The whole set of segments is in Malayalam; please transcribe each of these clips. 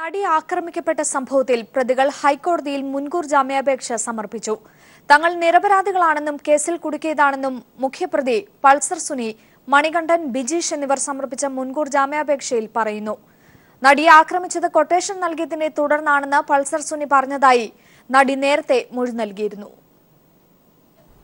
നടി ആക്രമിക്കപ്പെട്ട സംഭവത്തിൽ പ്രതികൾ ഹൈക്കോടതിയിൽ മുൻകൂർ ജാമ്യാപേക്ഷ സമർപ്പിച്ചു. തങ്ങൾ നിരപരാധികളാണെന്നും കേസിൽ കുടുക്കിയതാണെന്നും മുഖ്യപ്രതി പൾസർ സുനി, മണികണ്ഠൻ, ബിജീഷ് എന്നിവർ സമർപ്പിച്ച മുൻകൂർ ജാമ്യാപേക്ഷയിൽ പറയുന്നു. നടിയെ ആക്രമിച്ചത് കൊട്ടേഷൻ നൽകിയതിനെ തുടർന്നാണെന്ന് പൾസർ സുനി പറഞ്ഞതായി നടി നേരത്തെ മൊഴി നൽകിയിരുന്നു.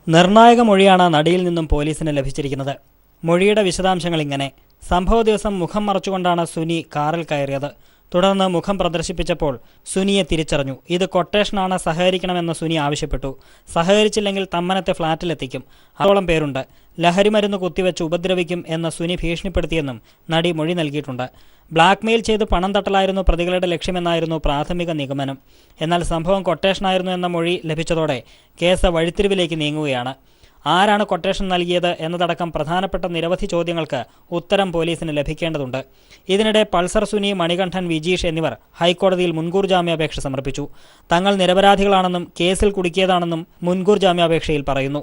നിർണായക മൊഴിയാണ് നടിയിൽ നിന്നും പോലീസിന് ലഭിച്ചിരിക്കുന്നത്. മൊഴിയുടെ വിശദാംശങ്ങൾ ഇങ്ങനെ: സംഭവ ദിവസം മുഖം മറച്ചുകൊണ്ടാണ് സുനി കാറിൽ കയറിയത്. തുടർന്ന് മുഖം പ്രദർശിപ്പിച്ചപ്പോൾ സുനിയെ തിരിച്ചറിഞ്ഞു. ഇത് കൊട്ടേഷനാണ്, സഹകരിക്കണമെന്ന് സുനി ആവശ്യപ്പെട്ടു. സഹകരിച്ചില്ലെങ്കിൽ തമ്മനത്തെ ഫ്ളാറ്റിലെത്തിക്കും, അതോളം പേരുണ്ട്, ലഹരിമരുന്ന് കുത്തിവെച്ച് ഉപദ്രവിക്കും എന്ന് സുനി ഭീഷണിപ്പെടുത്തിയെന്നും നടി മൊഴി നൽകിയിട്ടുണ്ട്. ബ്ലാക്ക്മെയിൽ ചെയ്ത് പണം തട്ടലായിരുന്നു പ്രതികളുടെ ലക്ഷ്യമെന്നായിരുന്നു പ്രാഥമിക നിഗമനം. എന്നാൽ സംഭവം കൊട്ടേഷനായിരുന്നു എന്ന മൊഴി ലഭിച്ചതോടെ കേസ് വഴിത്തിരിവിലേക്ക് നീങ്ങുകയാണ്. ആരാണ് കൊട്ടേഷൻ നൽകിയത് എന്നതടക്കം പ്രധാനപ്പെട്ട നിരവധി ചോദ്യങ്ങൾക്ക് ഉത്തരം പോലീസിന് ലഭിക്കേണ്ടതുണ്ട്. ഇതിനിടെ പൾസർ സുനി, മണികണ്ഠൻ, വിജീഷ് എന്നിവർ ഹൈക്കോടതിയിൽ മുൻകൂർ ജാമ്യാപേക്ഷ സമർപ്പിച്ചു. തങ്ങൾ നിരപരാധികളാണെന്നും കേസിൽ കുടുക്കിയതാണെന്നും മുൻകൂർ ജാമ്യാപേക്ഷയിൽ പറയുന്നു.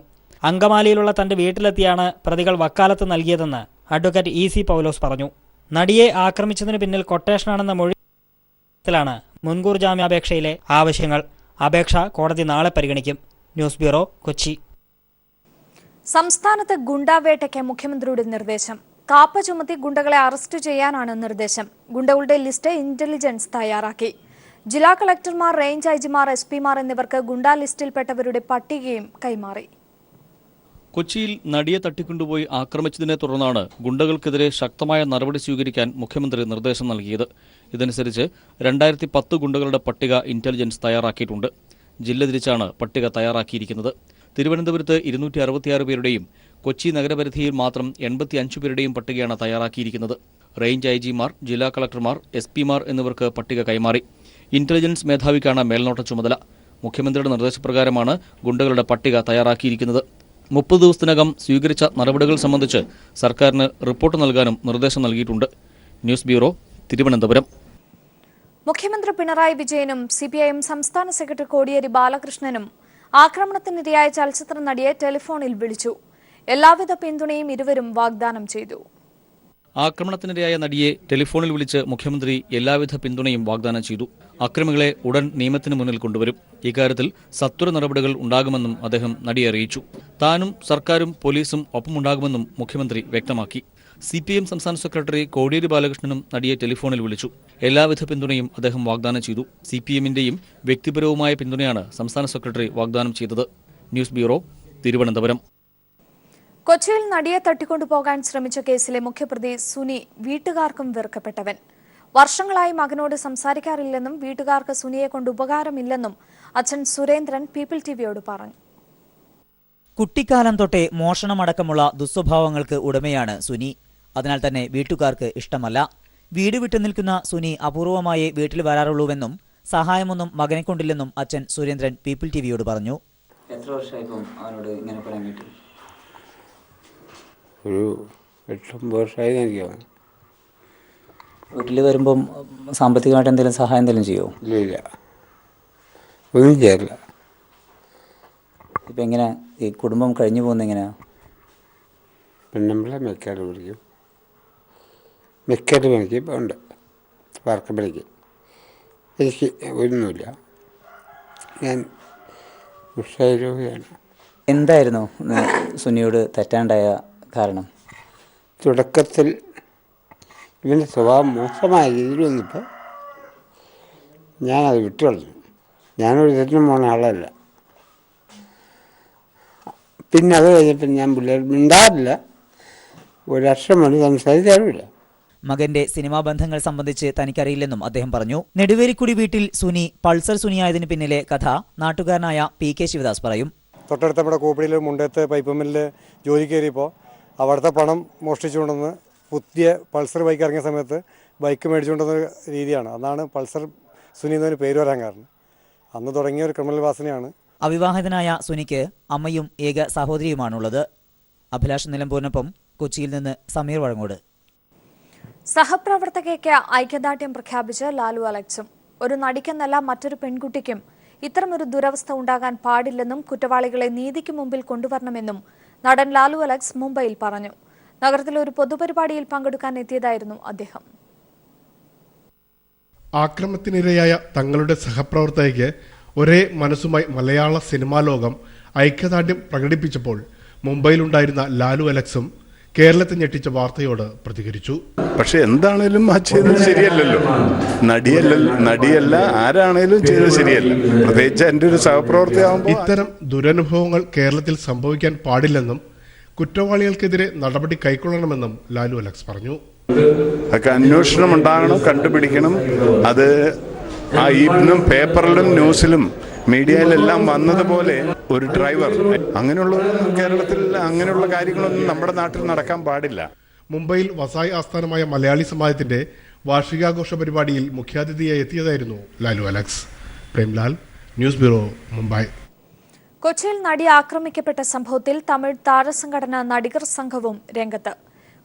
അങ്കമാലിയിലുള്ള തന്റെ വീട്ടിലെത്തിയാണ് പ്രതികൾ വക്കാലത്ത് നൽകിയതെന്ന് അഡ്വക്കേറ്റ് ഇ.സി. പൗലോസ് പറഞ്ഞു. നടിയെ ആക്രമിച്ചതിന് പിന്നിൽ കൊട്ടേഷനാണെന്ന മൊഴിയിലാണ് മുൻകൂർ ജാമ്യാപേക്ഷയിലെ ആവശ്യങ്ങൾ. അപേക്ഷ കോടതി നാളെ പരിഗണിക്കും. News bureau, Kochi. സംസ്ഥാനത്ത് ഗുണ്ടാവേട്ടയ്ക്ക് മുഖ്യമന്ത്രിയുടെ നിർദ്ദേശം. കാപ്പ ചുമത്തി ഗുണ്ടകളെ അറസ്റ്റ് ചെയ്യാനാണ് നിർദ്ദേശം. ഗുണ്ടകളുടെ ലിസ്റ്റ് ഇന്റലിജൻസ് തയ്യാറാക്കി. ജില്ലാ കളക്ടർമാർ, റേഞ്ച് ഐജിമാർ, എസ്പിമാർ എന്നിവർക്ക് ഗുണ്ടാ ലിസ്റ്റിൽപ്പെട്ടവരുടെ പട്ടികയും കൈമാറി. കൊച്ചിയിൽ നടിയെ തട്ടിക്കൊണ്ടുപോയി ആക്രമിച്ചതിനെ തുടർന്നാണ് ഗുണ്ടകൾക്കെതിരെ ശക്തമായ നടപടി സ്വീകരിക്കാൻ മുഖ്യമന്ത്രി നിർദ്ദേശം നൽകിയത്. ഇതനുസരിച്ച് 2010 ഗുണ്ടകളുടെ പട്ടിക ഇന്റലിജൻസ് തയ്യാറാക്കിയിട്ടുണ്ട്. ജില്ല തിരിച്ചാണ് പട്ടിക തയ്യാറാക്കിയിരിക്കുന്നത്. തിരുവനന്തപുരത്ത് 266 പേരുടെയും കൊച്ചി നഗരപരിധിയിൽ മാത്രം 85 പേരുടെയും പട്ടികയാണ് തയ്യാറാക്കിയിരിക്കുന്നത്. റേഞ്ച് ഐജിമാർ, ജില്ലാ കളക്ടർമാർ, എസ്പിമാർ എന്നിവർക്ക് പട്ടിക കൈമാറി. ഇന്റലിജൻസ് മേധാവിക്കാണ് മേൽനോട്ട ചുമതല. മുഖ്യമന്ത്രിയുടെ നിർദ്ദേശപ്രകാരമാണ് ഗുണ്ടകളുടെ പട്ടിക തയ്യാറാക്കിയിരിക്കുന്നത്. 30 ദിവസത്തിനകം സ്വീകരിച്ച നടപടികൾ സംബന്ധിച്ച് സർക്കാരിന് റിപ്പോർട്ട് നൽകാനും നിർദ്ദേശം നൽകിയിട്ടുണ്ട്. News bureau, Thiruvananthapuram. മുഖ്യമന്ത്രി പിണറായി വിജയനും സിപിഐഎം സംസ്ഥാന സെക്രട്ടറി കോടിയേരി ബാലകൃഷ്ണനും ആക്രമണത്തിനിരയായ ചലച്ചിത്ര നടിയെ ടെലിഫോണിൽ വിളിച്ചു. എല്ലാവിധ പിന്തുണയും ഇരുവരും വാഗ്ദാനം ചെയ്തു. ആക്രമണത്തിനിരയായ നടിയെ ടെലിഫോണിൽ വിളിച്ച് മുഖ്യമന്ത്രി എല്ലാവിധ പിന്തുണയും വാഗ്ദാനം ചെയ്തു. അക്രമികളെ ഉടൻ നിയമത്തിന് മുന്നിൽ കൊണ്ടുവരും. ഇക്കാര്യത്തിൽ സത്വര നടപടികൾ ഉണ്ടാകുമെന്നും അദ്ദേഹം നടിയെ അറിയിച്ചു. താനും സർക്കാരും പോലീസും ഒപ്പമുണ്ടാകുമെന്നും മുഖ്യമന്ത്രി വ്യക്തമാക്കി. സിപിഎം സംസ്ഥാന സെക്രട്ടറി കോടിയേരി ബാലകൃഷ്ണനും നടിയെ ടെലിഫോണിൽ വിളിച്ചു. എല്ലാവിധ പിന്തുണയും അദ്ദേഹം വാഗ്ദാനം ചെയ്തു. സിപിഎമ്മിന്റെയും വ്യക്തിപരവുമായ പിന്തുണയാണ് സംസ്ഥാന സെക്രട്ടറി വാഗ്ദാനം ചെയ്തത്. News bureau, Thiruvananthapuram. കൊച്ചിയിൽ നടിയെ തട്ടിക്കൊണ്ടുപോകാൻ ശ്രമിച്ച കേസിലെ മുഖ്യപ്രതി സുനി വീട്ടുകാർക്കും വെറുക്കപ്പെട്ടവൻ. വർഷങ്ങളായി മകനോട് സംസാരിക്കാറില്ലെന്നും വീട്ടുകാർക്ക് സുനിയെ കൊണ്ട് ഉപകാരമില്ലെന്നും അച്ഛൻ സുരേന്ദ്രൻ പീപ്പിൾ ടിവിയോട് പറഞ്ഞു. കുട്ടിക്കാലം തൊട്ടേ മോഷണമടക്കമുള്ള ദുസ്വഭാവങ്ങൾക്ക് ഉടമയാണ് സുനി. അതിനാൽ തന്നെ വീട്ടുകാർക്ക് ഇഷ്ടമല്ല. വീട് വിട്ടു നിൽക്കുന്ന സുനി അപൂർവമായേ വീട്ടിൽ വരാറുള്ളൂവെന്നും സഹായമൊന്നും മകനെ കൊണ്ടില്ലെന്നും അച്ഛൻ സുരേന്ദ്രൻ പീപ്പിൾ ടിവിയോട് പറഞ്ഞു. എത്ര വർഷമായിപ്പം അവനോട് ഇങ്ങനെ പറയാൻ പറ്റും? ഒരു 8-9 വർഷമായി എനിക്കാണ്. വീട്ടിൽ വരുമ്പം സാമ്പത്തികമായിട്ട് എന്തെങ്കിലും സഹായം എന്തെങ്കിലും ചെയ്യുമോ? ഇല്ല, ഒന്നും ചെയ്യാറില്ല. ഇപ്പം എങ്ങനെ ഈ കുടുംബം കഴിഞ്ഞു പോകുന്നത് എങ്ങനെയാണ്? പെണ്ണുമ്പളെ മെക്കാട് പിടിക്കും, മെക്കാട് പണിക്ക് ഇപ്പോൾ ഉണ്ട്, വാർക്ക പണിക്ക്. എനിക്ക് ഒന്നുമില്ല, ഞാൻ ഉഷാരോഗിയാണ്. എന്തായിരുന്നു സുനിയോട് തെറ്റാണ്ടായ കാരണം? തുടക്കത്തിൽ ഇവൻ്റെ സ്വഭാവം മോശമായ രീതിയിൽ വന്നപ്പോൾ ഞാനത് വിട്ടുകളഞ്ഞു. ഞാനൊരു തെറ്റിനും പോണ ആളല്ല. പിന്നെ അത് കഴിഞ്ഞപ്പോൾ ഞാൻ പിള്ളേർ മിണ്ടാറില്ല, ഒരക്ഷരം വേണ്ടി സംസാരിക്കാറുമില്ല. മകന്റെ സിനിമാ ബന്ധങ്ങൾ സംബന്ധിച്ച് തനിക്കറിയില്ലെന്നും അദ്ദേഹം പറഞ്ഞു. നെടുവേലിക്കുടി വീട്ടിൽ സുനി പൾസർ സുനിയായതിനു പിന്നിലെ കഥ നാട്ടുകാരനായ PK ശിവദാസ് പറയും. തൊട്ടടുത്ത നമ്മുടെ കൂപ്പടിയിൽ മുണ്ടത്ത് പൈപ്പ് മില്ലിൽ ജോലി കയറിയപ്പോൾ അവിടുത്തെ പണം മോഷ്ടിച്ചുകൊണ്ടെന്ന് പുതിയ പൾസർ ബൈക്ക് ഇറങ്ങിയ സമയത്ത് ബൈക്ക് മേടിച്ചുകൊണ്ടുവന്ന രീതിയാണ്. അതാണ് പൾസർ സുനി എന്നൊരു പേര് വരാൻ കാരണം. അന്ന് തുടങ്ങിയ ഒരു ക്രിമിനൽ വാസനയാണ്. അവിവാഹിതനായ സുനിക്ക് അമ്മയും ഏക സഹോദരിയുമാണുള്ളത്. അഭിലാഷ് നിലമ്പൂരിനൊപ്പം കൊച്ചിയിൽ നിന്ന് സമീർ വഴങ്ങോട്. സഹപ്രവർത്തകയ്ക്ക് ഐക്യദാർഢ്യം പ്രഖ്യാപിച്ച് ലാലു അലക്സും. ഒരു നടിക്കെന്നല്ല മറ്റൊരു പെൺകുട്ടിക്കും ഇത്തരമൊരു ദുരവസ്ഥ ഉണ്ടാകാൻ പാടില്ലെന്നും കുറ്റവാളികളെ നീതിക്ക് മുമ്പിൽ കൊണ്ടുവരണമെന്നും നടൻ ലാലു അലക്സ് മുംബൈയിൽ പറഞ്ഞു. നഗരത്തിലെ ഒരു പൊതുപരിപാടിയിൽ പങ്കെടുക്കാൻ എത്തിയതായിരുന്നു അദ്ദേഹം. ആക്രമണത്തിനിരയായ തങ്ങളുടെ സഹപ്രവർത്തകയ്ക്ക് ഒരേ മനസ്സുമായി മലയാള സിനിമാ ലോകം ഐക്യദാർഢ്യം പ്രകടിപ്പിച്ചപ്പോൾ മുംബൈയിലുണ്ടായിരുന്ന ലാലു അലക്സും കേരളത്തെ ഞെട്ടിച്ച വാർത്തയോട് പ്രതികരിച്ചു. പക്ഷെ എന്താണേലും ആ ചെയ്തത് ശരിയല്ലല്ലോ. നടിയല്ല ആരാണേലും ചെയ്തത് ശരിയല്ല. പ്രത്യേകിച്ച് എൻ്റെ ഒരു സഹപ്രവർത്തകയാകുമ്പോൾ ഇത്തരം ദുരനുഭവങ്ങൾ കേരളത്തിൽ സംഭവിക്കാൻ പാടില്ലെന്നും കുറ്റവാളികൾക്കെതിരെ നടപടി കൈക്കൊള്ളണമെന്നും ലാലു അലക്സ് പറഞ്ഞു. അതൊക്കെ അന്വേഷണം ഉണ്ടാകണം, കണ്ടുപിടിക്കണം. അത് ആ ഇന്നും പേപ്പറിലും ന്യൂസിലും മീഡിയയിലെല്ലാം വന്നതുപോലെ ഒരു ഡ്രൈവർ അങ്ങനെയുള്ള കേരളത്തിൽ അങ്ങനെയുള്ള കാര്യങ്ങളൊന്നും നമ്മുടെ നാട്ടിൽ നടക്കാൻ പാടില്ല. മുംബൈയിൽ വസായി ആസ്ഥാനമായ മലയാളി സമാജത്തിന്റെ വാർഷികാഘോഷ പരിപാടിയിൽ മുഖ്യാതിഥിയായി എത്തിയതായിരുന്നു Lalu Alex. Premlal, news bureau, Mumbai. കൊച്ചിയിൽ നടി ആക്രമിക്കപ്പെട്ട സംഭവത്തിൽ തമിഴ് താരസംഘടന നടികർ സംഘവും രംഗത്ത്.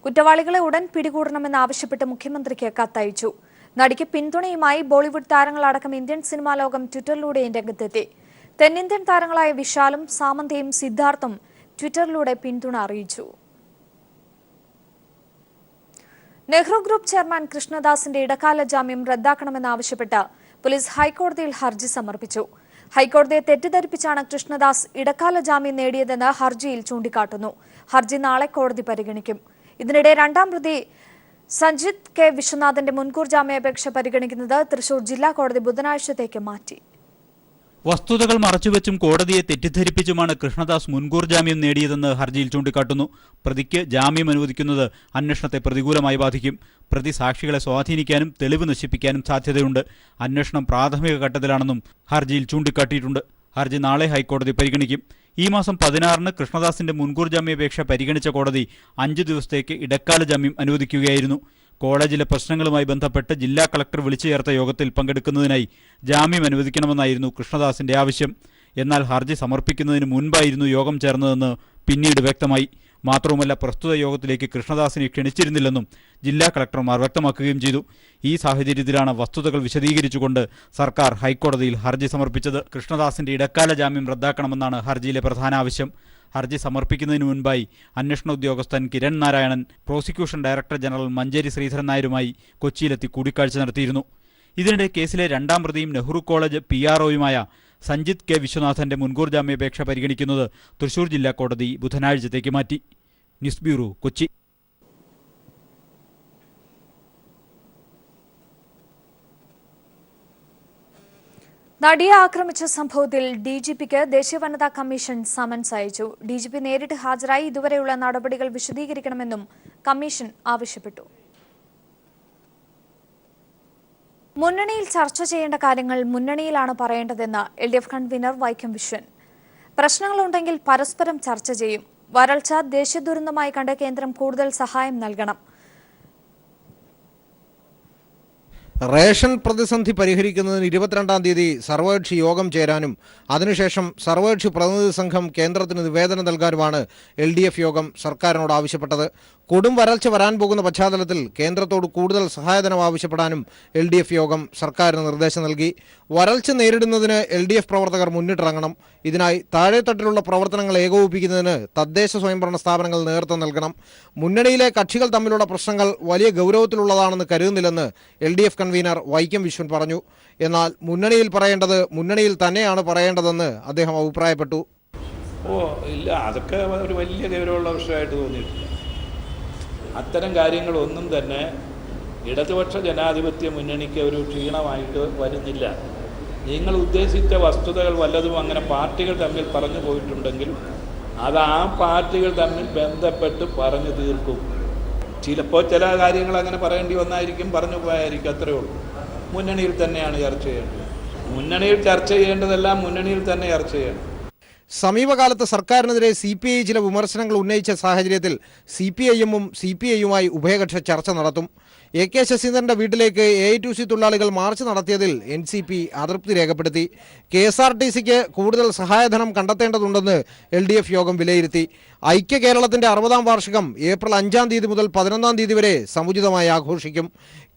കുറ്റവാളികളെ ഉടൻ പിടികൂടണമെന്നാവശ്യപ്പെട്ട് മുഖ്യമന്ത്രിക്ക് കത്തയച്ചു. നടിക്ക് പിന്തുണയുമായി ബോളിവുഡ് താരങ്ങളടക്കം ഇന്ത്യൻ സിനിമാ ലോകം ട്വിറ്ററിലൂടെയും രംഗത്തെത്തി. തെന്നിന്ത്യൻ താരങ്ങളായ വിശാലും സാമന്തയും സിദ്ധാർത്ഥും ട്വിറ്ററിലൂടെ പിന്തുണ അറിയിച്ചു. നെഹ്റു ഗ്രൂപ്പ് ചെയർമാൻ കൃഷ്ണദാസിന്റെ ഇടക്കാല ജാമ്യം റദ്ദാക്കണമെന്നാവശ്യപ്പെട്ട് പോലീസ് ഹൈക്കോടതിയിൽ ഹർജി സമർപ്പിച്ചു. ഹൈക്കോടതിയെ തെറ്റിദ്ധരിപ്പിച്ചാണ് കൃഷ്ണദാസ് ഇടക്കാല ജാമ്യം നേടിയതെന്ന് ഹർജിയിൽ ചൂണ്ടിക്കാട്ടുന്നു. ഹർജി നാളെ കോടതി പരിഗണിക്കും. ഇതിനിടെ രണ്ടാം പ്രതി സഞ്ജിത് കെ വിശ്വനാഥന്റെ മുൻകൂർ ജാമ്യാപേക്ഷ പരിഗണിക്കുന്നത് തൃശൂർ ജില്ലാ കോടതി ബുധനാഴ്ചത്തേക്ക് മാറ്റി. വസ്തുതകൾ മറച്ചുവെച്ചും കോടതിയെ തെറ്റിദ്ധരിപ്പിച്ചുമാണ് കൃഷ്ണദാസ് മുൻകൂർ ജാമ്യം നേടിയതെന്ന് ഹർജിയിൽ ചൂണ്ടിക്കാട്ടുന്നു. പ്രതിക്ക് ജാമ്യം അനുവദിക്കുന്നത് അന്വേഷണത്തെ പ്രതികൂലമായി ബാധിക്കും. പ്രതി സാക്ഷികളെ സ്വാധീനിക്കാനും തെളിവ് നശിപ്പിക്കാനും സാധ്യതയുണ്ട്. അന്വേഷണം പ്രാഥമിക ഘട്ടത്തിലാണെന്നും ഹർജിയിൽ ചൂണ്ടിക്കാട്ടിയിട്ടുണ്ട്. ഹർജി നാളെ ഹൈക്കോടതി പരിഗണിക്കും. ഈ മാസം 16-ന് കൃഷ്ണദാസിന്റെ മുൻകൂർ ജാമ്യാപേക്ഷ പരിഗണിച്ച കോടതി 5 ദിവസത്തേക്ക് ഇടക്കാല ജാമ്യം അനുവദിക്കുകയായിരുന്നു. കോളേജിലെ പ്രശ്നങ്ങളുമായി ബന്ധപ്പെട്ട് ജില്ലാ കളക്ടർ വിളിച്ചു ചേർത്ത യോഗത്തിൽ പങ്കെടുക്കുന്നതിനായി ജാമ്യം അനുവദിക്കണമെന്നായിരുന്നു കൃഷ്ണദാസിന്റെ ആവശ്യം. എന്നാൽ ഹർജി സമർപ്പിക്കുന്നതിന് മുൻപായിരുന്നു യോഗം ചേർന്നതെന്ന് പിന്നീട് വ്യക്തമായി. മാത്രവുമല്ല, പ്രസ്തുത യോഗത്തിലേക്ക് കൃഷ്ണദാസിനെ ക്ഷണിച്ചിരുന്നില്ലെന്നും ജില്ലാ കളക്ടർമാർ വ്യക്തമാക്കുകയും ചെയ്തു. ഈ സാഹചര്യത്തിലാണ് വസ്തുതകൾ വിശദീകരിച്ചുകൊണ്ട് സർക്കാർ ഹൈക്കോടതിയിൽ ഹർജി സമർപ്പിച്ചത്. കൃഷ്ണദാസിന്റെ ഇടക്കാല ജാമ്യം റദ്ദാക്കണമെന്നാണ് ഹർജിയിലെ പ്രധാന ആവശ്യം. ഹർജി സമർപ്പിക്കുന്നതിന് മുൻപായി അന്വേഷണ ഉദ്യോഗസ്ഥൻ Kiran Narayanan prosecution director general Mancheri Sreedharan നായരുമായി കൊച്ചിയിലെത്തി കൂടിക്കാഴ്ച നടത്തിയിരുന്നു. ഇതിനിടെ കേസിലെ രണ്ടാം പ്രതിയും നെഹ്റു കോളേജ് PROയുമായ സഞ്ജിത് കെ വിശ്വനാഥന്റെ മുൻകൂർ ജാമ്യാപേക്ഷ പരിഗണിക്കുന്നത് തൃശൂർ ജില്ലാ കോടതി ബുധനാഴ്ചത്തേക്ക് മാറ്റി. News bureau, Kochi. നടിയെ ആക്രമിച്ച സംഭവത്തിൽ DGPക്ക് ദേശീയ വനിതാ കമ്മീഷൻ സമൻസ് അയച്ചു. DGP നേരിട്ട് ഹാജരായി ഇതുവരെയുള്ള നടപടികൾ വിശദീകരിക്കണമെന്നും കമ്മീഷൻ ആവശ്യപ്പെട്ടു. മുന്നണിയിൽ ചർച്ച ചെയ്യേണ്ട കാര്യങ്ങൾ മുന്നണിയിലാണ് പറയേണ്ടതെന്ന് LDF കൺവീനർ വൈക്കം വിശ്വൻ. പ്രശ്നങ്ങളുണ്ടെങ്കിൽ പരസ്പരം ചർച്ച ചെയ്യും. വരൾച്ച ദേശീയ ദുരന്തമായി കണ്ട് കേന്ദ്രം കൂടുതൽ സഹായം നൽകണം. റേഷൻ പ്രതിസന്ധി പരിഹരിക്കുന്നതിന് 22-ാം തീയതി സർവകക്ഷി യോഗം ചേരാനും അതിനുശേഷം സർവകക്ഷി പ്രതിനിധി സംഘം കേന്ദ്രത്തിന് നിവേദനം നൽകാനുമാണ് LDF യോഗം സർക്കാരിനോട് ആവശ്യപ്പെട്ടത്. കൊടും വരൾച്ച വരാൻ പോകുന്ന പശ്ചാത്തലത്തിൽ കേന്ദ്രത്തോട് കൂടുതൽ സഹായധനം ആവശ്യപ്പെടാനും LDF യോഗം സർക്കാരിന് നിർദ്ദേശം നൽകി. വരൾച്ച നേരിടുന്നതിന് LDF പ്രവർത്തകർ മുന്നിട്ടിറങ്ങണം. ഇതിനായി താഴെത്തട്ടിലുള്ള പ്രവർത്തനങ്ങൾ ഏകോപിപ്പിക്കുന്നതിന് തദ്ദേശ സ്വയംഭരണ സ്ഥാപനങ്ങൾ നേതൃത്വം നൽകണം. മുന്നണിയിലെ കക്ഷികൾ തമ്മിലുള്ള പ്രശ്നങ്ങൾ വലിയ ഗൗരവത്തിലുള്ളതാണെന്ന് കരുതുന്നില്ലെന്ന് LDF കൺവീനർ വൈക്കം വിശ്വൻ പറഞ്ഞു. എന്നാൽ മുന്നണിയിൽ പറയേണ്ടത് മുന്നണിയിൽ തന്നെയാണ് പറയേണ്ടതെന്ന് അദ്ദേഹം അഭിപ്രായപ്പെട്ടു. ഇല്ല, അതൊക്കെ ഒരു വലിയ ഗൗരവമുള്ള വിഷയമായിട്ട് തോന്നിയിട്ടില്ല. അത്തരം കാര്യങ്ങളൊന്നും തന്നെ ഇടതുപക്ഷ ജനാധിപത്യ മുന്നണിക്ക് ഒരു ക്ഷീണമായിട്ട് വരുന്നില്ല. നിങ്ങൾ ഉദ്ദേശിച്ച വസ്തുതകൾ വല്ലതും അങ്ങനെ പാർട്ടികൾ തമ്മിൽ പറഞ്ഞു പോയിട്ടുണ്ടെങ്കിൽ അത് ആ പാർട്ടികൾ തമ്മിൽ ബന്ധപ്പെട്ട് പറഞ്ഞു തീർക്കും. ചിലപ്പോൾ ചില കാര്യങ്ങൾ അങ്ങനെ പറയേണ്ടി വന്നായിരിക്കും, പറഞ്ഞു പോയായിരിക്കും, അത്രയേ ഉള്ളൂ. മുന്നണിയിൽ തന്നെയാണ് ചർച്ച ചെയ്യേണ്ടത്. മുന്നണിയിൽ ചർച്ച ചെയ്യേണ്ടതെല്ലാം മുന്നണിയിൽ തന്നെ ചർച്ച ചെയ്യണം. സമീപകാലത്ത് സർക്കാരിനെതിരെ CPI ചില വിമർശനങ്ങൾ ഉന്നയിച്ച സാഹചര്യത്തിൽ CPIഎമ്മും CPIയുമായി ഉഭയകക്ഷി ചർച്ച നടത്തും. AK ശശീന്ദ്രന്റെ വീട്ടിലേക്ക് AITUC തൊഴിലാളികൾ മാർച്ച് നടത്തിയതിൽ NCP അതൃപ്തി രേഖപ്പെടുത്തി. KSRTCക്ക് കൂടുതൽ സഹായധനം കണ്ടെത്തേണ്ടതുണ്ടെന്ന് LDF യോഗം വിലയിരുത്തി. ഐക്യ കേരളത്തിന്റെ 60-ാം വാർഷികം ഏപ്രിൽ 5-ാം തീയതി മുതൽ 11-ാം തീയതി വരെ സമുചിതമായി ആഘോഷിക്കും.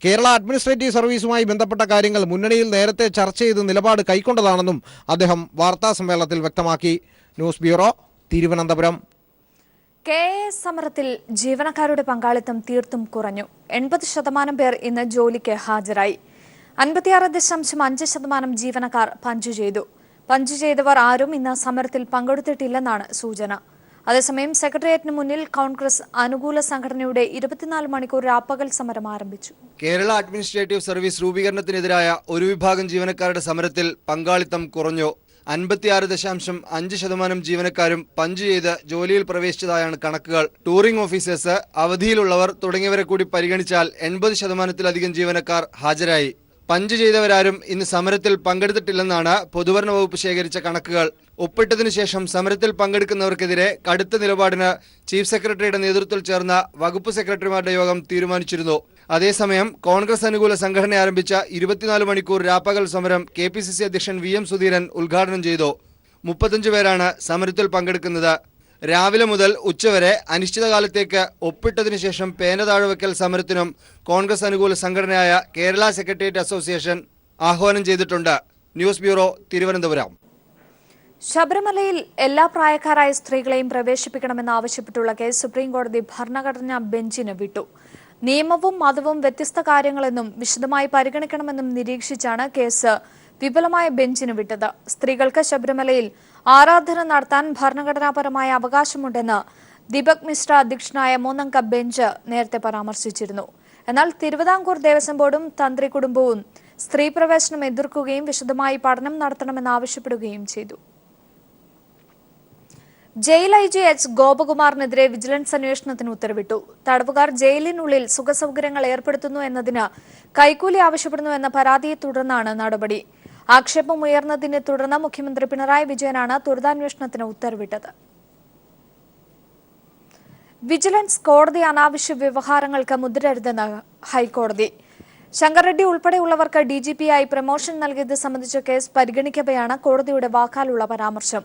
കേരള അഡ്മിനിസ്ട്രേറ്റീവ് സർവീസുമായി ബന്ധപ്പെട്ട കാര്യങ്ങൾ മുന്നണിയിൽ നേരത്തെ ചർച്ച ചെയ്ത് നിലപാട് കൈക്കൊണ്ടതാണെന്നും അദ്ദേഹം വാർത്താസമ്മേളനത്തിൽ വ്യക്തമാക്കി. News bureau, Thiruvananthapuram. KAS സമരത്തിൽ ജീവനക്കാരുടെ പങ്കാളിത്തം തീർത്തും കുറഞ്ഞു. 80% പേർ ഇന്ന് ജോലിക്ക് ഹാജരായി. 56.5% ജീവനക്കാർ പഞ്ച് ചെയ്തു. പഞ്ച് ചെയ്തവർ ആരും ഇന്ന് സമരത്തിൽ പങ്കെടുത്തിട്ടില്ലെന്നാണ് സൂചന. അതേസമയം സെക്രട്ടേറിയറ്റിന് മുന്നിൽ കോൺഗ്രസ് അനുകൂല സംഘടനയുടെ 24 മണിക്കൂർ രാപ്പകൽ സമരം ആരംഭിച്ചു. കേരള അഡ്മിനിസ്ട്രേറ്റീവ് സർവീസ് രൂപീകരണത്തിനെതിരായ ഒരു വിഭാഗം ജീവനക്കാരുടെ സമരത്തിൽ പങ്കാളിത്തം കുറഞ്ഞു. 56.5% ജീവനക്കാരും പഞ്ച് ചെയ്ത് ജോലിയിൽ പ്രവേശിച്ചതായാണ് കണക്കുകൾ. ടൂറിംഗ് ഓഫീസേഴ്സ്, അവധിയിലുള്ളവർ തുടങ്ങിയവരെ കൂടി പരിഗണിച്ചാൽ 80%-ലധികം ജീവനക്കാർ ഹാജരായി. പഞ്ച് ചെയ്തവരാരും ഇന്ന് സമരത്തിൽ പങ്കെടുത്തിട്ടില്ലെന്നാണ് പൊതുഭരണ വകുപ്പ് ശേഖരിച്ച കണക്കുകൾ. ഒപ്പിട്ടതിനു ശേഷം സമരത്തിൽ പങ്കെടുക്കുന്നവർക്കെതിരെ കടുത്ത നിലപാടിന് ചീഫ് സെക്രട്ടറിയുടെ നേതൃത്വത്തിൽ ചേർന്ന വകുപ്പ് സെക്രട്ടറിമാരുടെ യോഗം തീരുമാനിച്ചിരുന്നു. അതേസമയം കോൺഗ്രസ് അനുകൂല സംഘടന ആരംഭിച്ച 24 മണിക്കൂർ രാപ്പകൽ സമരം KPCC അധ്യക്ഷൻ VM സുധീരൻ ഉദ്ഘാടനം ചെയ്തു. 35 പേരാണ് സമരത്തിൽ പങ്കെടുക്കുന്നത്. രാവിലെ മുതൽ ഉച്ചവരെ അനിശ്ചിതകാലത്തേക്ക് ഒപ്പിട്ടതിനു ശേഷം പേന താഴ്വയ്ക്കൽ സമരത്തിനും കോൺഗ്രസ് അനുകൂല സംഘടനയായ കേരള സെക്രട്ടേറിയറ്റ് അസോസിയേഷൻ ആഹ്വാനം ചെയ്തിട്ടുണ്ട്. News bureau, Thiruvananthapuram. ശബരിമലയിൽ എല്ലാ പ്രായക്കാരായ സ്ത്രീകളെയും പ്രവേശിപ്പിക്കണമെന്നാവശ്യപ്പെട്ടുള്ള കേസ് സുപ്രീംകോടതി ഭരണഘടനാ ബെഞ്ചിന് വിട്ടു. നിയമവും മതവും വ്യത്യസ്ത കാര്യങ്ങളെന്നും വിശദമായി പരിഗണിക്കണമെന്നും നിരീക്ഷിച്ചാണ് കേസ് വിപുലമായ ബെഞ്ചിന് വിട്ടത്. സ്ത്രീകൾക്ക് ശബരിമലയിൽ ആരാധന നടത്താൻ ഭരണഘടനാപരമായ അവകാശമുണ്ടെന്ന് ദീപക് മിശ്ര അധ്യക്ഷനായ 3-അംഗ ബെഞ്ച് നേരത്തെ പരാമർശിച്ചിരുന്നു. എന്നാൽ തിരുവിതാംകൂർ ദേവസ്വം ബോർഡും തന്ത്രി കുടുംബവും സ്ത്രീ പ്രവേശനം എതിർക്കുകയും വിശദമായി പഠനം നടത്തണമെന്നാവശ്യപ്പെടുകയും ചെയ്തു. ജയിൽ IG H ഗോപകുമാറിനെതിരെ വിജിലൻസ് അന്വേഷണത്തിന് ഉത്തരവിട്ടു. തടവുകാർ ജയിലിനുള്ളിൽ സുഖസൗകര്യങ്ങൾ ഏർപ്പെടുത്തുന്നു എന്നതിന് കൈക്കൂലി ആവശ്യപ്പെടുന്നു എന്ന പരാതിയെ തുടർന്നാണ് നടപടി. ആക്ഷേപം ഉയർന്നതിനെ തുടർന്ന് മുഖ്യമന്ത്രി പിണറായി വിജയനാണ് ത്വരിതാന്വേഷണത്തിന് ഉത്തരവിട്ടത്. വിജിലൻസ് കോടതി അനാവശ്യ വ്യവഹാരങ്ങൾക്ക് മുതിരരുതെന്ന് ഹൈക്കോടതി. ശങ്കർ റെഡ്ഡി ഉൾപ്പെടെയുള്ളവർക്ക് DGP-ആയി പ്രമോഷൻ നൽകിയത് സംബന്ധിച്ച കേസ് പരിഗണിക്കവെയാണ് കോടതിയുടെ വാക്കാലുള്ള പരാമർശം.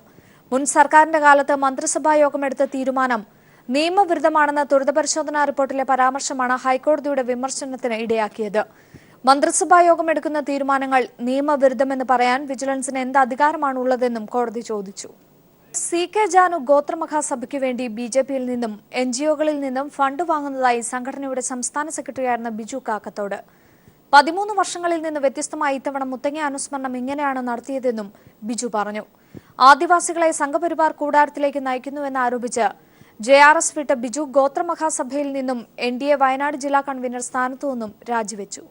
മുൻ സർക്കാരിന്റെ കാലത്ത് മന്ത്രിസഭാ യോഗം എടുത്ത തീരുമാനം നിയമവിരുദ്ധമാണെന്ന ത്വരിത പരിശോധനാ റിപ്പോർട്ടിലെ പരാമർശമാണ് ഹൈക്കോടതിയുടെ വിമർശനത്തിന് ഇടയാക്കിയത്. മന്ത്രിസഭാ യോഗം എടുക്കുന്ന തീരുമാനങ്ങൾ നിയമവിരുദ്ധമെന്ന് പറയാൻ വിജിലൻസിന് എന്ത് അധികാരമാണുള്ളതെന്നും കോടതി ചോദിച്ചു. CK ജാനു ഗോത്രമഹാസഭയ്ക്കു വേണ്ടി BJP-യിൽ നിന്നും NGO-കളിൽ നിന്നും ഫണ്ട് വാങ്ങുന്നതായി സംഘടനയുടെ സംസ്ഥാന സെക്രട്ടറിയായിരുന്ന ബിജു കാക്കത്തോട്. 13 വർഷങ്ങളിൽ നിന്ന് വ്യത്യസ്തമായി ഇത്തവണ മുത്തങ്ങ അനുസ്മരണം ഇങ്ങനെയാണ് നടത്തിയതെന്നും ബിജു പറഞ്ഞു. ആദിവാസികളെ സംഘപരിവാർ കൂടാരത്തിലേക്ക് നയിക്കുന്നുവെന്ന് ആരോപിച്ച് JRS വിട്ട ബിജു ഗോത്രമഹാസഭയിൽ നിന്നും NDA വയനാട് ജില്ലാ കൺവീനർ സ്ഥാനത്തു നിന്നും രാജിവെച്ചു.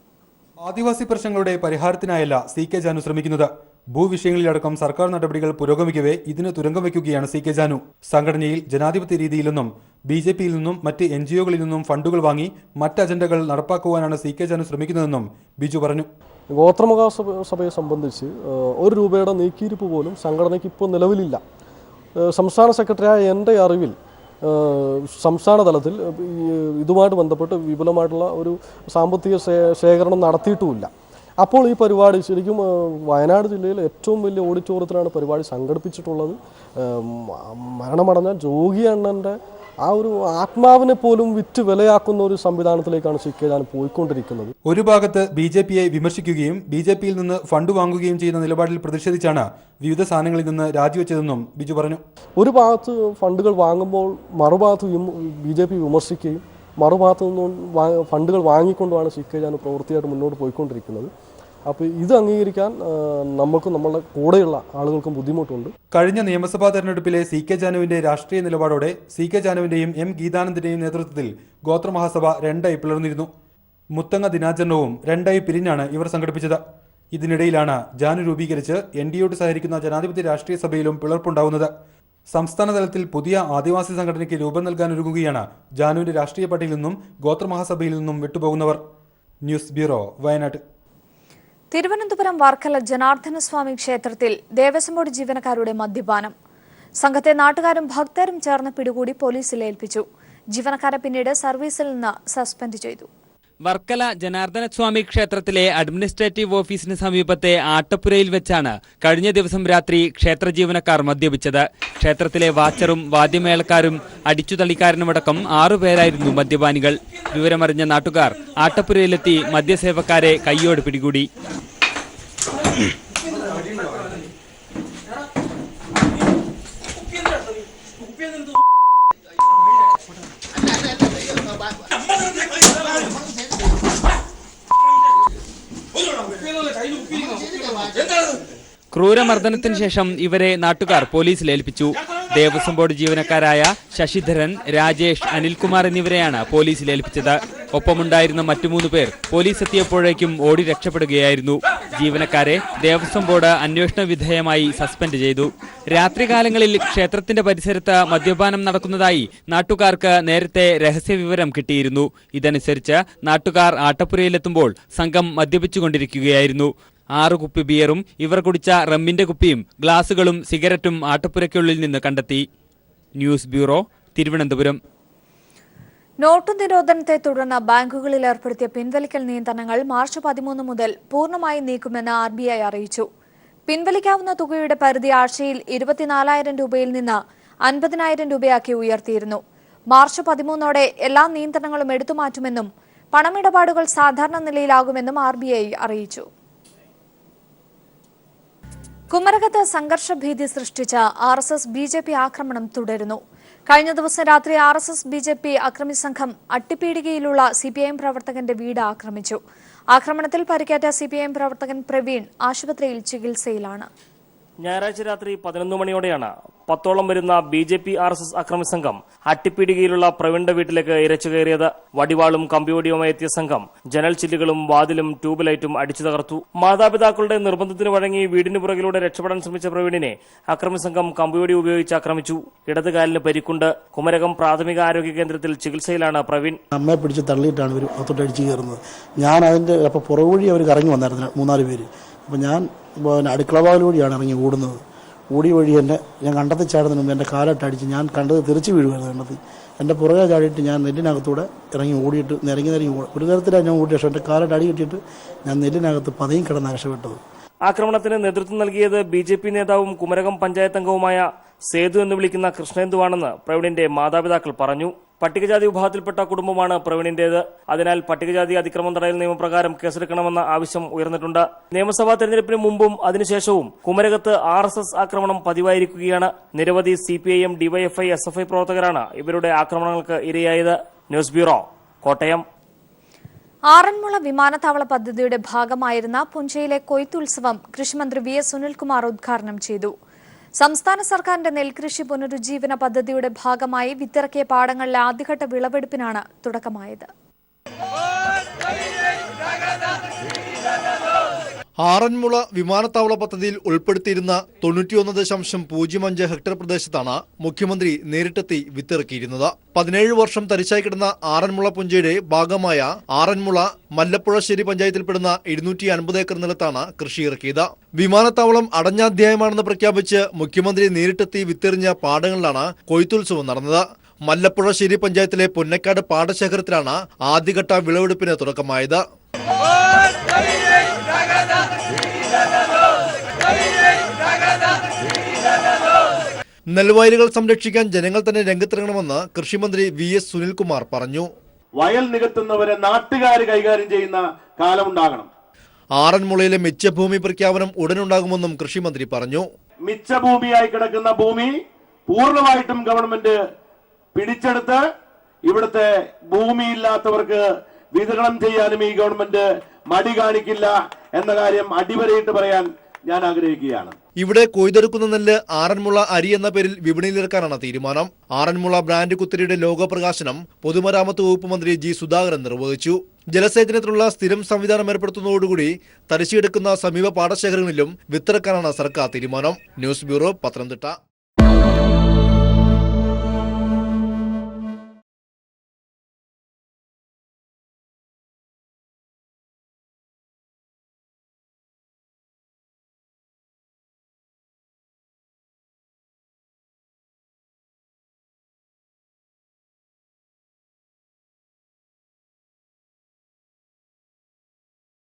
ആദിവാസി പ്രശ്നങ്ങളുടെ പരിഹാരത്തിനായല്ല CK ജാനു ശ്രമിക്കുന്നത്. ഭൂവിഷയങ്ങളിലടക്കം സർക്കാർ നടപടികൾ പുരോഗമിക്കവേ ഇതിന് തുരങ്കം വയ്ക്കുകയാണ് CK ജാനു. സംഘടനയിൽ ജനാധിപത്യ രീതിയിലെന്നും BJP-യിൽ നിന്നും മറ്റ് NGO-കളിൽ നിന്നും ഫണ്ടുകൾ വാങ്ങി മറ്റ് അജണ്ടകൾ നടപ്പാക്കുവാനാണ് CK ജാനു ശ്രമിക്കുന്നതെന്നും ബിജു പറഞ്ഞു. ഗോത്രമഹാസഭയെ സംബന്ധിച്ച് ₹1 നീക്കിയിരിപ്പ് പോലും സംഘടനയ്ക്ക് ഇപ്പോൾ നിലവിലില്ല. സംസ്ഥാന സെക്രട്ടറിയായ എൻ്റെ അറിവിൽ സംസ്ഥാന തലത്തിൽ ഇതുമായിട്ട് ബന്ധപ്പെട്ട് വിപുലമായിട്ടുള്ള ഒരു സാമ്പത്തിക ശേഖരണം നടത്തിയിട്ടുമില്ല. അപ്പോൾ ഈ പരിപാടി ശരിക്കും വയനാട് ജില്ലയിൽ ഏറ്റവും വലിയ ഓഡിറ്റോറിയത്തിലാണ് പരിപാടി സംഘടിപ്പിച്ചിട്ടുള്ളത്. മരണമടഞ്ഞ ജോഗി അണ്ണൻ്റെ ആ ഒരു ആത്മാവിനെ പോലും വിറ്റ് വിലയാക്കുന്ന ഒരു സംവിധാനത്തിലേക്കാണ് CK ജാനു പോയിക്കൊണ്ടിരിക്കുന്നത്. ഒരു ഭാഗത്ത് BJP-യെ വിമർശിക്കുകയും BJP-യിൽ നിന്ന് ഫണ്ട് വാങ്ങുകയും ചെയ്യുന്ന നിലപാടിൽ പ്രതിഷേധിച്ചാണ് വിവിധ സ്ഥാനങ്ങളിൽ നിന്ന് രാജിവെച്ചതെന്നും ബിജു പറഞ്ഞു. ഒരു ഭാഗത്ത് ഫണ്ടുകൾ വാങ്ങുമ്പോൾ മറുഭാഗത്ത് BJP വിമർശിക്കുകയും മറുഭാഗത്തു നിന്നും ഫണ്ടുകൾ വാങ്ങിക്കൊണ്ടുമാണ് CK ജാനു പ്രവൃത്തിയായിട്ട് മുന്നോട്ട് പോയിക്കൊണ്ടിരിക്കുന്നത്. അപ്പോൾ ഇത് അംഗീകരിക്കാൻ നമുക്കും നമ്മളുടെ കൂടെയുള്ള ആളുകൾക്കും ബുദ്ധിമുട്ടുണ്ട്. കഴിഞ്ഞ നിയമസഭാ തെരഞ്ഞെടുപ്പിലെ CK ജാനുവിന്റെ രാഷ്ട്രീയ നിലപാടോടെ CK ജാനുവിന്റെയും M ഗീതാനന്ദന്റെയും നേതൃത്വത്തിൽ ഗോത്രമഹാസഭ 2ആയി പിളർന്നിരുന്നു. മുത്തങ്ങ ദിനാചരണവും 2ആയി പിരിഞ്ഞാണ് ഇവർ സംഘടിപ്പിച്ചത്. ഇതിനിടയിലാണ് ജാനു രൂപീകരിച്ച് NDA-യോട് സഹകരിക്കുന്ന ജനാധിപത്യ രാഷ്ട്രീയ സഭയിലും പിളർപ്പുണ്ടാവുന്നത്. സംസ്ഥാന തലത്തിൽ പുതിയ ആദിവാസി സംഘടനയ്ക്ക് രൂപം നൽകാനൊരുങ്ങുകയാണ് ജാനുവിന്റെ രാഷ്ട്രീയ പാർട്ടിയിൽ നിന്നും ഗോത്രമഹാസഭയിൽ നിന്നും വിട്ടുപോകുന്നവർ. News bureau, Wayanad. തിരുവനന്തപുരം വർക്കല ജനാർദ്ദനസ്വാമി ക്ഷേത്രത്തിൽ ദേവസ്വം ബോർഡ് ജീവനക്കാരുടെ മദ്യപാനം. സംഘത്തെ നാട്ടുകാരും ഭക്തരും ചേർന്ന് പിടികൂടി പോലീസിൽ ഏൽപ്പിച്ചു. ജീവനക്കാരെ പിന്നീട് സർവീസിൽ നിന്ന് സസ്പെൻഡ് ചെയ്തു. വർക്കല ജനാർദ്ദനസ്വാമി ക്ഷേത്രത്തിലെ അഡ്മിനിസ്ട്രേറ്റീവ് ഓഫീസിന് സമീപത്തെ ആട്ടപ്പുരയിൽ വെച്ചാണ് കഴിഞ്ഞ ദിവസം രാത്രി ക്ഷേത്ര ജീവനക്കാർ മദ്യപിച്ചത്. ക്ഷേത്രത്തിലെ വാച്ചറും വാദ്യമേളക്കാരും അടിച്ചുതള്ളിക്കാരനുമടക്കം 6 പേരായിരുന്നു മദ്യപാനികൾ. വിവരമറിഞ്ഞ നാട്ടുകാർ ആട്ടപ്പുരയിലെത്തി മദ്യസേവക്കാരെ കൈയോടെ പിടികൂടി. ക്രൂരമർദ്ദനത്തിന് ശേഷം ഇവരെ നാട്ടുകാർ പോലീസിൽ ഏൽപ്പിച്ചു. ദേവസ്വം ബോർഡ് ജീവനക്കാരായ ശശിധരൻ, രാജേഷ്, അനിൽകുമാർ എന്നിവരെയാണ് പോലീസിൽ ഏൽപ്പിച്ചത്. ഒപ്പമുണ്ടായിരുന്ന മറ്റു 3 പേർ പോലീസ് എത്തിയപ്പോഴേക്കും ഓടി രക്ഷപ്പെടുകയായിരുന്നു. ജീവനക്കാരെ ദേവസ്വം ബോർഡ് അന്വേഷണ വിധേയമായി സസ്പെൻഡ് ചെയ്തു. രാത്രികാലങ്ങളിൽ ക്ഷേത്രത്തിന്റെ പരിസരത്ത് മദ്യപാനം നടക്കുന്നതായി നാട്ടുകാർക്ക് നേരത്തെ രഹസ്യവിവരം കിട്ടിയിരുന്നു. ഇതനുസരിച്ച് നാട്ടുകാർ ആട്ടപ്പുരയിലെത്തുമ്പോൾ സംഘം മദ്യപിച്ചുകൊണ്ടിരിക്കുകയായിരുന്നു. 6 കുപ്പി ബിയറും ഇവർ കുടിച്ച റമ്മിന്റെ കുപ്പിയും ഗ്ലാസുകളും സിഗരറ്റും ആട്ടപ്പുരയ്ക്കുള്ളിൽ നിന്ന് കണ്ടെത്തി. News bureau, Thiruvananthapuram. നോട്ടു നിരോധനത്തെ തുടർന്ന് ബാങ്കുകളിൽ ഏർപ്പെടുത്തിയ പിൻവലിക്കൽ നിയന്ത്രണങ്ങൾ മാർച്ച് 13 മുതൽ പൂർണ്ണമായി നീക്കുമെന്ന് RBI അറിയിച്ചു. പിൻവലിക്കാവുന്ന തുകയുടെ പരിധി ആഴ്ചയിൽ 24,000 രൂപയിൽ നിന്ന് 50,000 രൂപയാക്കി ഉയർത്തിയിരുന്നു. മാർച്ച് 13ഓടെ എല്ലാ നിയന്ത്രണങ്ങളും എടുത്തുമാറ്റുമെന്നും പണമിടപാടുകൾ സാധാരണ നിലയിലാകുമെന്നും RBI അറിയിച്ചു. കുമരകത്ത് സംഘർഷഭീതി സൃഷ്ടിച്ച RSS BJP ആക്രമണം തുടരുന്നു. കഴിഞ്ഞ ദിവസം രാത്രി RSS BJP അക്രമി സംഘം അട്ടിപ്പീടികയിലുള്ള CPIM പ്രവർത്തകന്റെ വീട് ആക്രമിച്ചു. ആക്രമണത്തിൽ പരിക്കേറ്റ CPIM പ്രവർത്തകൻ പ്രവീൺ ആശുപത്രിയിൽ ചികിത്സയിലാണ്. ഞായറാഴ്ച രാത്രി 11 മണിയോടെയാണ് 10ഓളം വരുന്ന BJP RSS അക്രമി സംഘം അട്ടിപ്പീടികയിലുള്ള പ്രവീണിന്റെ വീട്ടിലേക്ക് ഇരച്ചു കയറിയത്. വടിവാളും കമ്പിവടിയുമായി എത്തിയ സംഘം ജനൽ ചില്ലുകളും വാതിലും ട്യൂബ് ലൈറ്റും അടിച്ചു തകർത്തു. മാതാപിതാക്കളുടെ നിർബന്ധത്തിന് വഴങ്ങി വീടിന് പുറകിലൂടെ രക്ഷപ്പെടാൻ ശ്രമിച്ച പ്രവീണിനെ അക്രമി സംഘം കമ്പിവടി ഉപയോഗിച്ച് ആക്രമിച്ചു. ഇടതുകാലിന് പരിക്കുണ്ട്. കുമരകം പ്രാഥമിക ആരോഗ്യ കേന്ദ്രത്തിൽ ചികിത്സയിലാണ് പ്രവീൺ. അമ്മയെ പിടിച്ച് തള്ളിയിട്ടാണ് ഇവർ അത്തോട്ടടിച്ച് കയറുന്നത്. ഞാൻ അതിന്റെ പുറകുവഴി അവർ കറങ്ങി വന്നായിരുന്നു 3-4 പേര്. അപ്പോൾ ഞാൻ അടുക്കള വാതിൽ വഴിയാണ് ഇറങ്ങി ഓടുന്നത്. ഓടി വഴി ഞാൻ കണ്ടത്തിൽ ചാടുന്നതിന് മുമ്പ് എൻ്റെ കാലിട്ടടിച്ച് ഞാൻ കണ്ടത് തെറിച്ച് വീഴുമായിരുന്നു കണ്ടത്തിൽ. എൻ്റെ പുറകെ ചാടിയിട്ട് ഞാൻ നെല്ലിനകത്തൂടെ ഇറങ്ങി ഓടിയിട്ട് നിരങ്ങി ഒരു തരത്തിലാണ് ഞാൻ ഓടി. പക്ഷേ എൻ്റെ കാലിട്ട് അടി കിട്ടിയിട്ട് ഞാൻ നെല്ലിനകത്ത് പതിയും കിടന്ന് രക്ഷപ്പെട്ടത്. ആക്രമണത്തിന് നേതൃത്വം നൽകിയത് BJP നേതാവും കുമരകം പഞ്ചായത്ത് അംഗവുമായ സേതു എന്ന് വിളിക്കുന്ന കൃഷ്ണേന്ദുവാണെന്ന് പ്രവീണിന്റെ മാതാപിതാക്കൾ പറഞ്ഞു. പട്ടികജാതി വിഭാഗത്തിൽപ്പെട്ട കുടുംബമാണ് പ്രവീണിന്റേത്. അതിനാൽ പട്ടികജാതി അതിക്രമം തടയൽ നിയമപ്രകാരം കേസെടുക്കണമെന്ന ആവശ്യം ഉയർന്നിട്ടുണ്ട്. നിയമസഭാ തെരഞ്ഞെടുപ്പിന് മുമ്പും അതിനുശേഷവും കുമരകത്ത് RSS ആക്രമണം പതിവായിരിക്കുകയാണ്. നിരവധി CPIM, DYFI, SFI പ്രവർത്തകരാണ് ഇവരുടെ ആക്രമണങ്ങൾക്ക് ഇരയായത്. News bureau, Kottayam. ആറന്മുള വിമാനത്താവള പദ്ധതിയുടെ ഭാഗമായിരുന്ന പുഞ്ചയിലെ കൊയ്ത്തുത്സവം കൃഷിമന്ത്രി VS സുനിൽകുമാർ ഉദ്ഘാടനം ചെയ്തു. സംസ്ഥാന സർക്കാരിന്റെ നെൽകൃഷി പുനരുജ്ജീവന പദ്ധതിയുടെ ഭാഗമായി വിത്തിറക്കിയ പാടങ്ങളിലെ ആദ്യഘട്ട വിളവെടുപ്പിനാണ് തുടക്കമായത്. ആറന്മുള വിമാനത്താവള പദ്ധതിയിൽ ഉൾപ്പെടുത്തിയിരുന്ന 91.05 ഹെക്ടർ പ്രദേശത്താണ് മുഖ്യമന്ത്രി നേരിട്ടെത്തി വിത്തിറക്കിയിരുന്നത്. 17 വർഷം തരിശായി കിടന്ന ആറന്മുള പുഞ്ചയുടെ ഭാഗമായ ആറന്മുള മല്ലപ്പുഴശ്ശേരി പഞ്ചായത്തിൽപ്പെടുന്ന 250 ഏക്കർ നിലത്താണ് കൃഷിയിറക്കിയത്. വിമാനത്താവളം അടഞ്ഞ അധ്യായമാണെന്ന് പ്രഖ്യാപിച്ച് മുഖ്യമന്ത്രി നേരിട്ടെത്തി വിത്തെറിഞ്ഞ പാടങ്ങളിലാണ് കൊയ്ത്തുത്സവം നടന്നത്. മല്ലപ്പുഴശ്ശേരി പഞ്ചായത്തിലെ പൊന്നക്കാട് പാടശേഖരത്തിലാണ് ആദ്യഘട്ട വിളവെടുപ്പിന് തുടക്കമായത്. നെൽവയലുകൾ സംരക്ഷിക്കാൻ ജനങ്ങൾ തന്നെ രംഗത്തിറങ്ങണമെന്ന് കൃഷിമന്ത്രി VS സുനിൽകുമാർ പറഞ്ഞു. വയൽ നികത്തുന്നവരെ നാട്ടുകാർ കൈകാര്യം ചെയ്യുന്ന കാലമുണ്ടാകണം. ആറന്മുളയിലെ മിച്ചഭൂമി പ്രഖ്യാപനം ഉടനുണ്ടാകുമെന്നും കൃഷിമന്ത്രി പറഞ്ഞു. മിച്ചഭൂമിയായി കിടക്കുന്ന ഭൂമി പൂർണ്ണമായിട്ടും ഗവൺമെന്റ് പിടിച്ചെടുത്ത് ഇവിടുത്തെ ഭൂമിയില്ലാത്തവർക്ക് വിതരണം ചെയ്യാനും ഈ ഗവൺമെന്റ് മടി കാണിക്കില്ല എന്ന കാര്യം അടിവരയിട്ട് പറയാൻ ഞാൻ ആഗ്രഹിക്കുകയാണ്. ഇവിടെ കൊയ്തെടുക്കുന്ന നെല്ല് ആറന്മുള അരി എന്ന പേരിൽ വിപണിയിലിറക്കാനാണ് തീരുമാനം. ആറന്മുള ബ്രാൻഡ് കുത്തിരിയുടെ ലോഗോ പ്രകാശനം പൊതുമരാമത്ത് വകുപ്പ് മന്ത്രി G സുധാകരൻ നിർവഹിച്ചു. ജലസേചനത്തിനുള്ള സ്ഥിരം സംവിധാനം ഏർപ്പെടുത്തുന്നതോടുകൂടി തരിശുകിടക്കുന്ന സമീപ പാടശേഖരങ്ങളിലും വിത്തിറക്കാനാണ് സർക്കാർ തീരുമാനം. News bureau, Pathanamthitta.